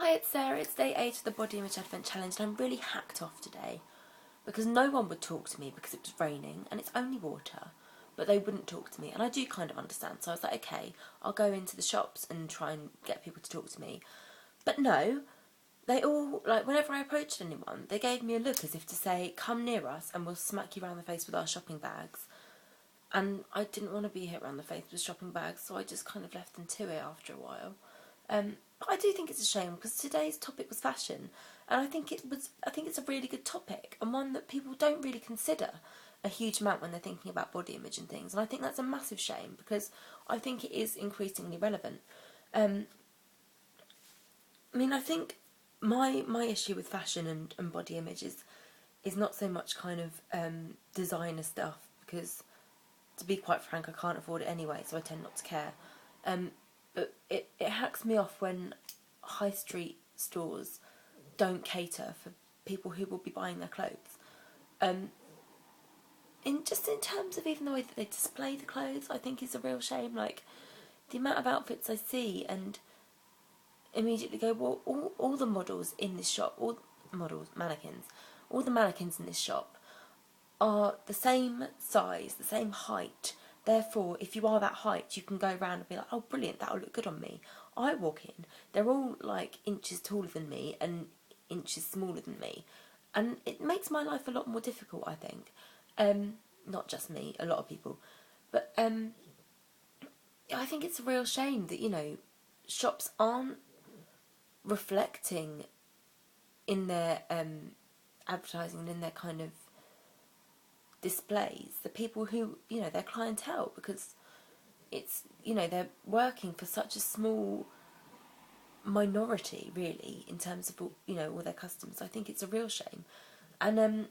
Hi, it's Sarah. It's day 8 of the Body Image Advent Challenge, and I'm really hacked off today because no one would talk to me because it was raining and it's only water, but they wouldn't talk to me, and I do kind of understand. So I was like, okay, I'll go into the shops and try and get people to talk to me. But no, they all, like, whenever I approached anyone, they gave me a look as if to say, come near us and we'll smack you around the face with our shopping bags. And I didn't want to be hit around the face with shopping bags, so I just kind of left them to it after a while. But I do think it's a shame because today's topic was fashion, and I think it's a really good topic and one that people don't really consider a huge amount when they're thinking about body image and things. And I think that's a massive shame because I think it is increasingly relevant. I mean, I think my issue with fashion and body image is not so much kind of designer stuff, because to be quite frank, I can't afford it anyway, so I tend not to care. But it hacks me off when high street stores don't cater for people who will be buying their clothes. In terms of even the way that they display the clothes, I think is a real shame. Like, the amount of outfits I see and immediately go, well, all the models in this shop, all the mannequins in this shop are the same size, the same height. Therefore, if you are that height, you can go around and be like, oh, brilliant, that'll look good on me. I walk in, they're all like inches taller than me and inches smaller than me. And it makes my life a lot more difficult, I think. Not just me, a lot of people. But I think it's a real shame that, shops aren't reflecting in their advertising and in their kind of displays the people who, their clientele, because it's, they're working for such a small minority, really, in terms of, all their customers. I think it's a real shame. And, I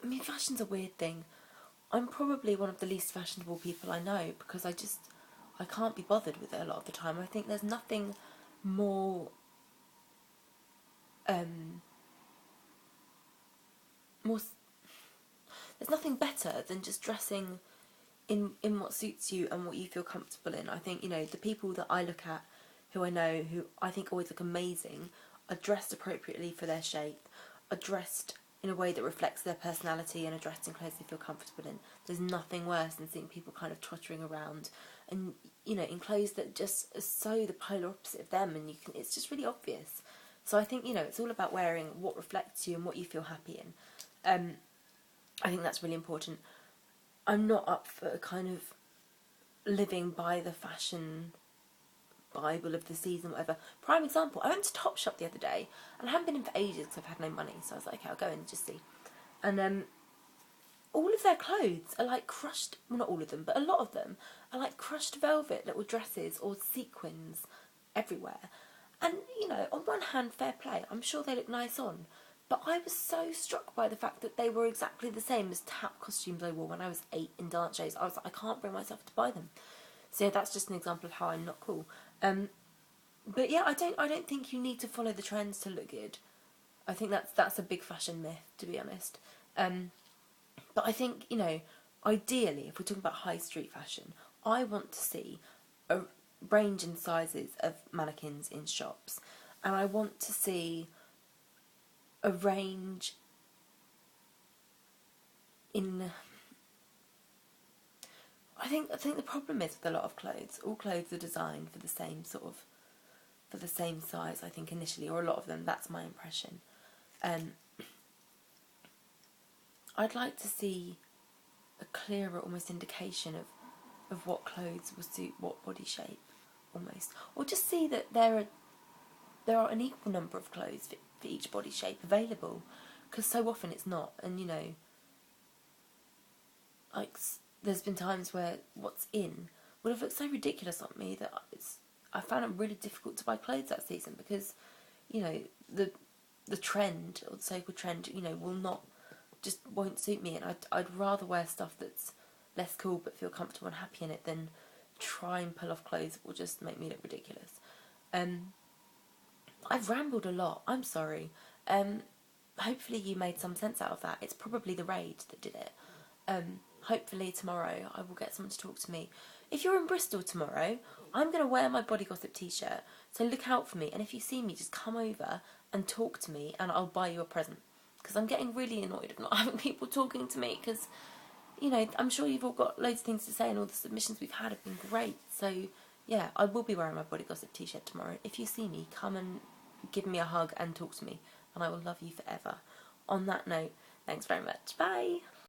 mean, fashion's a weird thing. I'm probably one of the least fashionable people I know because I can't be bothered with it a lot of the time. I think there's nothing more there's nothing better than just dressing in what suits you and what you feel comfortable in. I think, the people that I look at, who I know, who I think always look amazing, are dressed appropriately for their shape, are dressed in a way that reflects their personality, and are dressed in clothes they feel comfortable in. There's nothing worse than seeing people kind of tottering around and, in clothes that just are so the polar opposite of them, and it's just really obvious. So I think, it's all about wearing what reflects you and what you feel happy in. I think that's really important. I'm not up for kind of living by the fashion Bible of the season, whatever. Prime example, I went to Topshop the other day, and I haven't been in for ages because I've had no money, so I was like, okay, I'll go in and just see. And all of their clothes are like crushed, well, not all of them, but a lot of them are like crushed velvet little dresses or sequins everywhere. And, on one hand, fair play, I'm sure they look nice on, but I was so struck by the fact that they were exactly the same as tap costumes I wore when I was 8 in dance shows. I was like, I can't bring myself to buy them. So yeah, that's just an example of how I'm not cool. But yeah, I don't think you need to follow the trends to look good. I think that's a big fashion myth, to be honest. But I think, ideally, if we're talking about high street fashion, I want to see a range in sizes of mannequins in shops, and I want to see a range in... I think the problem is with a lot of clothes, all clothes are designed for the same for the same size, I think, initially, or a lot of them. That's my impression. I'd like to see a clearer, almost, indication of what clothes will suit what body shape, almost, or just see that there are an equal number of clothes for each body shape available, because so often it's not. And like, there's been times where what's in would have looked so ridiculous on me that I found it really difficult to buy clothes that season, because the trend, or the so-called trend, won't suit me, and I'd rather wear stuff that's less cool but feel comfortable and happy in it than try and pull off clothes that will just make me look ridiculous. I've rambled a lot, I'm sorry. Hopefully you made some sense out of that. It's probably the raid that did it. Hopefully tomorrow I will get someone to talk to me. If you're in Bristol tomorrow, I'm going to wear my Body Gossip t-shirt, so look out for me. And if you see me, just come over and talk to me and I'll buy you a present. Because I'm getting really annoyed of not having people talking to me, because, you know, I'm sure you've all got loads of things to say and all the submissions we've had have been great. So, yeah, I will be wearing my Body Gossip t-shirt tomorrow. If you see me, come and give me a hug and talk to me, and I will love you forever. On that note, thanks very much. Bye!